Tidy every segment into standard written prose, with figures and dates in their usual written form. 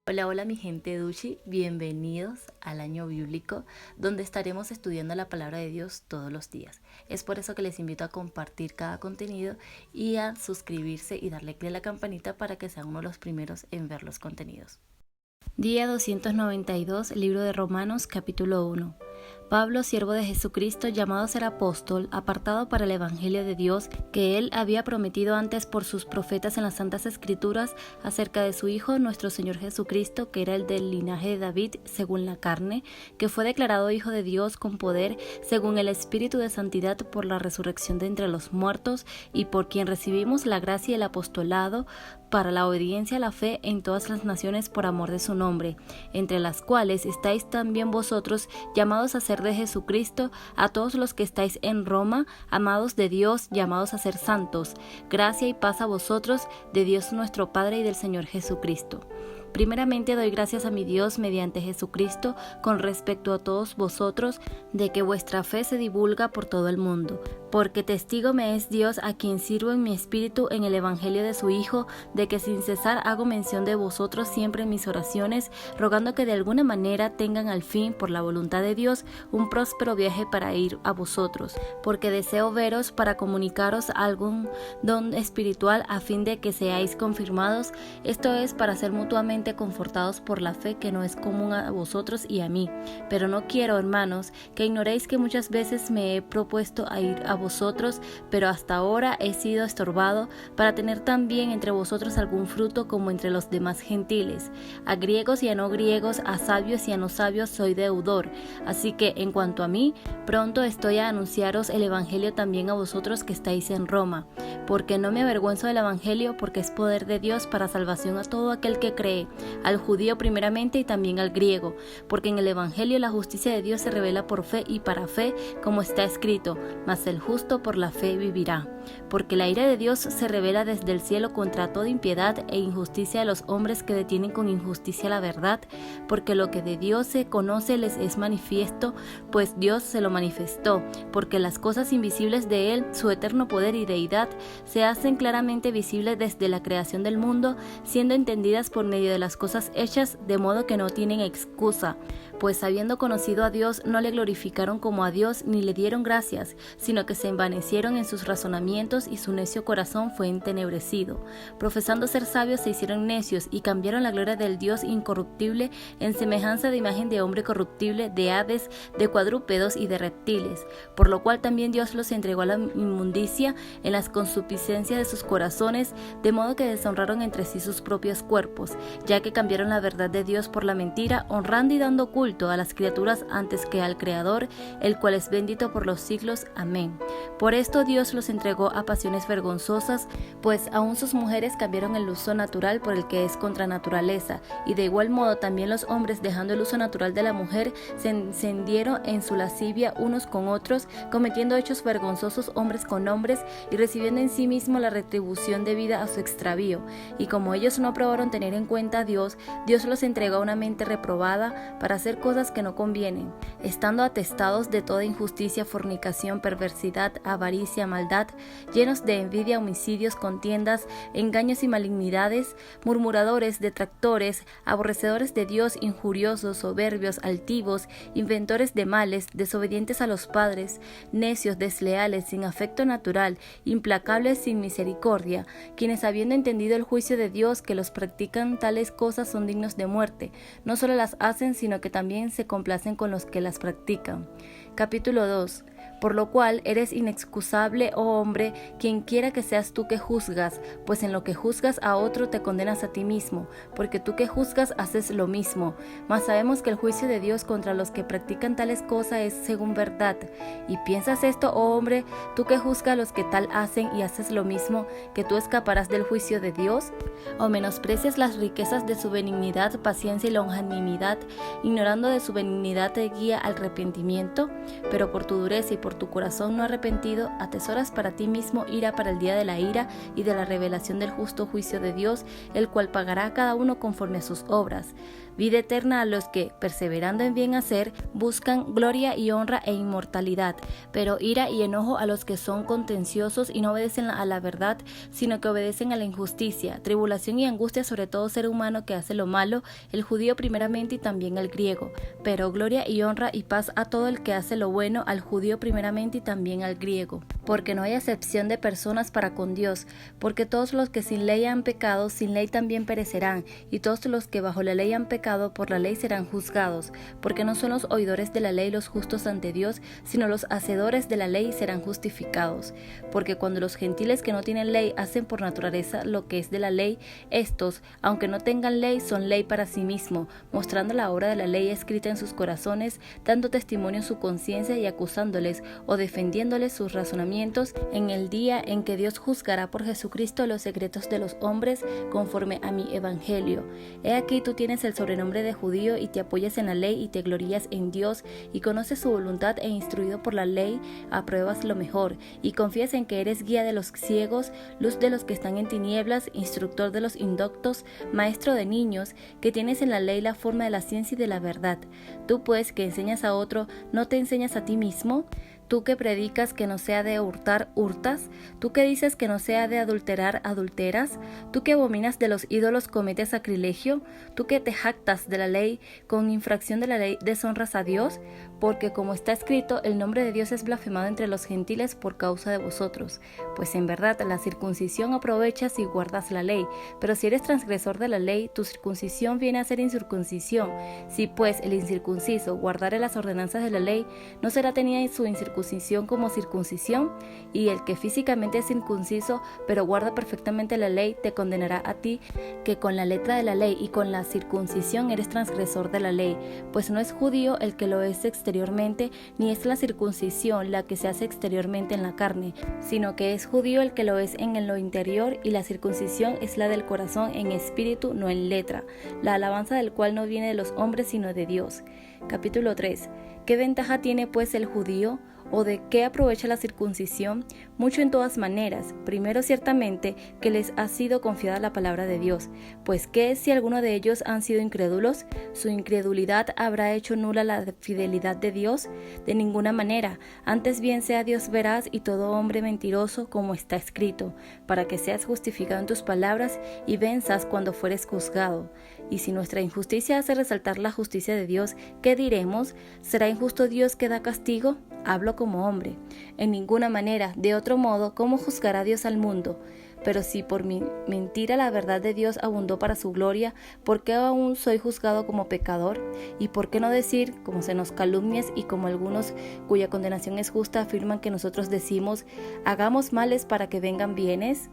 Hola, hola mi gente Duchi, bienvenidos al año bíblico donde estaremos estudiando la palabra de Dios todos los días. Es por eso que les invito a compartir cada contenido y a suscribirse y darle clic a la campanita para que sean uno de los primeros en ver los contenidos. Día 292, libro de Romanos, capítulo 1. Pablo, siervo de Jesucristo, llamado a ser apóstol, apartado para el Evangelio de Dios, que él había prometido antes por sus profetas en las Santas Escrituras acerca de su Hijo, nuestro Señor Jesucristo, que era el del linaje de David, según la carne, que fue declarado Hijo de Dios con poder, según el Espíritu de Santidad por la resurrección de entre los muertos, y por quien recibimos la gracia y el apostolado, para la obediencia a la fe en todas las naciones por amor de su nombre, entre las cuales estáis también vosotros, llamados a ser de Jesucristo, a todos los que estáis en Roma, amados de Dios, llamados a ser santos. Gracia y paz a vosotros, de Dios nuestro Padre y del Señor Jesucristo. Primeramente doy gracias a mi Dios mediante Jesucristo con respecto a todos vosotros, de que vuestra fe se divulga por todo el mundo, porque testigo me es Dios, a quien sirvo en mi espíritu en el Evangelio de su Hijo, de que sin cesar hago mención de vosotros siempre en mis oraciones, rogando que de alguna manera tengan al fin, por la voluntad de Dios, un próspero viaje para ir a vosotros, porque deseo veros para comunicaros algún don espiritual a fin de que seáis confirmados, esto es para ser mutuamente confortados por la fe que no es común a vosotros y a mí. Pero no quiero, hermanos, que ignoréis que muchas veces me he propuesto a ir a vosotros, pero hasta ahora he sido estorbado para tener también entre vosotros algún fruto como entre los demás gentiles. A griegos y a no griegos, a sabios y a no sabios soy deudor. Así que en cuanto a mí, pronto estoy a anunciaros el evangelio también a vosotros que estáis en Roma, porque no me avergüenzo del evangelio, porque es poder de Dios para salvación a todo aquel que cree, al judío primeramente y también al griego, porque en el evangelio la justicia de Dios se revela por fe y para fe, como está escrito, mas el justo por la fe vivirá. Porque la ira de Dios se revela desde el cielo contra toda impiedad e injusticia de los hombres que detienen con injusticia la verdad, porque lo que de Dios se conoce les es manifiesto, pues Dios se lo manifestó, porque las cosas invisibles de Él, su eterno poder y deidad, se hacen claramente visibles desde la creación del mundo, siendo entendidas por medio de las cosas hechas, de modo que no tienen excusa, pues habiendo conocido a Dios no le glorificaron como a Dios ni le dieron gracias, sino que se envanecieron en sus razonamientos y su necio corazón fue entenebrecido. Profesando ser sabios se hicieron necios y cambiaron la gloria del Dios incorruptible en semejanza de imagen de hombre corruptible, de aves, de cuadrúpedos y de reptiles, por lo cual también Dios los entregó a la inmundicia en las consuficiencias de sus corazones, de modo que deshonraron entre sí sus propios cuerpos, ya que cambiaron la verdad de Dios por la mentira, honrando y dando culto a las criaturas antes que al Creador, el cual es bendito por los siglos. Amén. Por esto Dios los entregó a pasiones vergonzosas, pues aún sus mujeres cambiaron el uso natural por el que es contra naturaleza, y de igual modo también los hombres, dejando el uso natural de la mujer, se encendieron en su lascivia unos con otros, cometiendo hechos vergonzosos hombres con hombres, y recibiendo en sí mismo la retribución debida a su extravío. Y como ellos no aprobaron tener en cuenta a Dios, Dios los entregó a una mente reprobada para hacer cosas que no convienen, estando atestados de toda injusticia, fornicación, perversidad, avaricia, maldad, llenos de envidia, homicidios, contiendas, engaños y malignidades, murmuradores, detractores, aborrecedores de Dios, injuriosos, soberbios, altivos, inventores de males, desobedientes a los padres, necios, desleales, sin afecto natural, implacables, sin misericordia, quienes habiendo entendido el juicio de Dios, que los practican tales cosas son dignos de muerte, no solo las hacen, sino que también se complacen con los que las practican. Capítulo 2. Por lo cual eres inexcusable, oh hombre, quien quiera que seas tú que juzgas, pues en lo que juzgas a otro te condenas a ti mismo, porque tú que juzgas haces lo mismo. Mas sabemos que el juicio de Dios contra los que practican tales cosas es según verdad. ¿Y piensas esto, oh hombre, tú que juzgas a los que tal hacen y haces lo mismo, que tú escaparás del juicio de Dios? ¿O menosprecias las riquezas de su benignidad, paciencia y longanimidad, ignorando de su benignidad te guía al arrepentimiento? Pero por tu dureza y por por tu corazón no arrepentido atesoras para ti mismo ira para el día de la ira y de la revelación del justo juicio de Dios, el cual pagará a cada uno conforme a sus obras. Vida eterna a los que, perseverando en bien hacer, buscan gloria y honra e inmortalidad, pero ira y enojo a los que son contenciosos y no obedecen a la verdad, sino que obedecen a la injusticia, tribulación y angustia sobre todo ser humano que hace lo malo, el judío primeramente y también el griego, pero gloria y honra y paz a todo el que hace lo bueno, al judío primeramente y también al griego, porque no hay acepción de personas para con Dios, porque todos los que sin ley han pecado, sin ley también perecerán, y todos los que bajo la ley han pecado, por la ley serán juzgados, porque no son los oidores de la ley los justos ante Dios, sino los hacedores de la ley serán justificados. Porque cuando los gentiles que no tienen ley hacen por naturaleza lo que es de la ley, estos, aunque no tengan ley, son ley para sí mismos, mostrando la obra de la ley escrita en sus corazones, dando testimonio en su conciencia y acusándoles o defendiéndoles sus razonamientos en el día en que Dios juzgará por Jesucristo los secretos de los hombres conforme a mi evangelio. He aquí tú tienes el sobrenombre de judío y te apoyas en la ley y te glorías en Dios y conoces su voluntad e instruido por la ley apruebas lo mejor y confías en que eres guía de los ciegos, luz de los que están en tinieblas, instructor de los indoctos, maestro de niños, que tienes en la ley la forma de la ciencia y de la verdad. Tú pues que enseñas a otro, ¿no te enseñas a ti mismo? Tú que predicas que no sea de hurtar, hurtas. Tú que dices que no sea de adulterar, adulteras. Tú que abominas de los ídolos, cometes sacrilegio. Tú que te jactas de la ley, con infracción de la ley deshonras a Dios. Porque como está escrito, el nombre de Dios es blasfemado entre los gentiles por causa de vosotros. Pues en verdad la circuncisión aprovecha si guardas la ley. Pero si eres transgresor de la ley, tu circuncisión viene a ser incircuncisión. Si pues el incircunciso guardare las ordenanzas de la ley, ¿no será tenida su incircuncisión como circuncisión? Y el que físicamente es circunciso, pero guarda perfectamente la ley, te condenará a ti, que con la letra de la ley y con la circuncisión eres transgresor de la ley. Pues no es judío el que lo es exteriormente, ni es la circuncisión la que se hace exteriormente en la carne, sino que es judío el que lo es en lo interior, y la circuncisión es la del corazón en espíritu, no en letra, la alabanza del cual no viene de los hombres sino de Dios. Capítulo 3. ¿Qué ventaja tiene pues el judío? ¿O de qué aprovecha la circuncisión? Mucho en todas maneras. Primero, ciertamente, que les ha sido confiada la palabra de Dios. Pues, ¿qué si alguno de ellos han sido incrédulos? ¿Su incredulidad habrá hecho nula la fidelidad de Dios? De ninguna manera. Antes bien sea Dios veraz y todo hombre mentiroso, como está escrito, para que seas justificado en tus palabras y venzas cuando fueres juzgado. Y si nuestra injusticia hace resaltar la justicia de Dios, ¿qué diremos? ¿Será injusto Dios que da castigo? Hablo como hombre. En ninguna manera, de otro modo, ¿cómo juzgará Dios al mundo? Pero si por mi mentira la verdad de Dios abundó para su gloria, ¿por qué aún soy juzgado como pecador? ¿Y por qué no decir, como se nos calumnias y como algunos cuya condenación es justa afirman que nosotros decimos, hagamos males para que vengan bienes?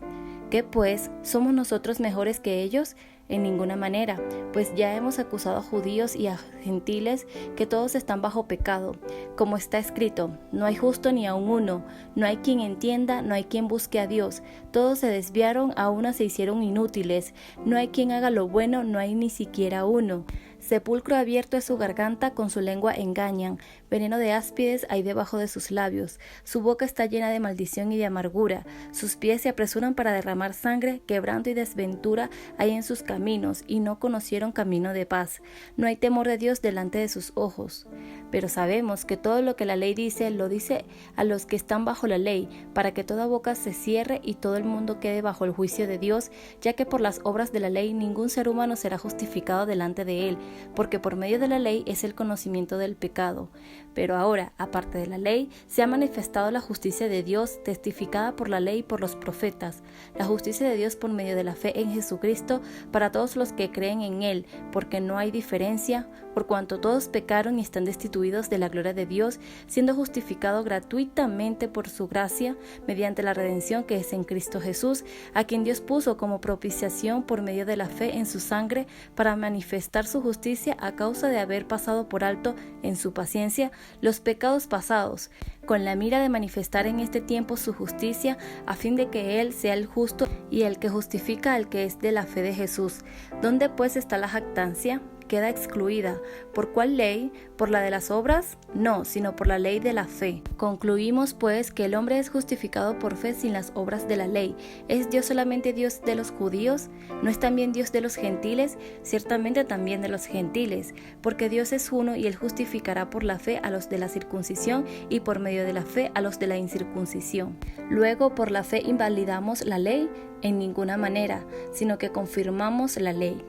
¿Qué pues? ¿Somos nosotros mejores que ellos? En ninguna manera, pues ya hemos acusado a judíos y a gentiles que todos están bajo pecado. Como está escrito, no hay justo ni aun uno, no hay quien entienda, no hay quien busque a Dios. Todos se desviaron, a una se hicieron inútiles. No hay quien haga lo bueno, no hay ni siquiera uno. Sepulcro abierto es su garganta, con su lengua engañan. Veneno de áspides hay debajo de sus labios. Su boca está llena de maldición y de amargura. Sus pies se apresuran para derramar sangre. Quebranto y desventura hay en sus caminos, y no conocieron camino de paz. No hay temor de Dios delante de sus ojos. Pero sabemos que todo lo que la ley dice, lo dice a los que están bajo la ley, para que toda boca se cierre y todo el mundo quede bajo el juicio de Dios, ya que por las obras de la ley ningún ser humano será justificado delante de él, porque por medio de la ley es el conocimiento del pecado. Pero ahora, aparte de la ley, se ha manifestado la justicia de Dios, testificada por la ley y por los profetas, la justicia de Dios por medio de la fe en Jesucristo, para todos los que creen en Él, porque no hay diferencia, por cuanto todos pecaron y están destituidos de la gloria de Dios, siendo justificados gratuitamente por su gracia, mediante la redención que es en Cristo Jesús, a quien Dios puso como propiciación por medio de la fe en su sangre, para manifestar su justicia a causa de haber pasado por alto en su paciencia los pecados pasados, con la mira de manifestar en este tiempo su justicia, a fin de que Él sea el justo y el que justifica al que es de la fe de Jesús. ¿Dónde pues está la jactancia? queda excluida. ¿Por cuál ley? ¿Por la de las obras? No, sino por la ley de la fe. Concluimos pues que el hombre es justificado por fe sin las obras de la ley. ¿Es Dios solamente Dios de los judíos? ¿No es también Dios de los gentiles? Ciertamente también de los gentiles, porque Dios es uno y Él justificará por la fe a los de la circuncisión y por medio de la fe a los de la incircuncisión. Luego, ¿por la fe invalidamos la ley? En ninguna manera, sino que confirmamos la ley.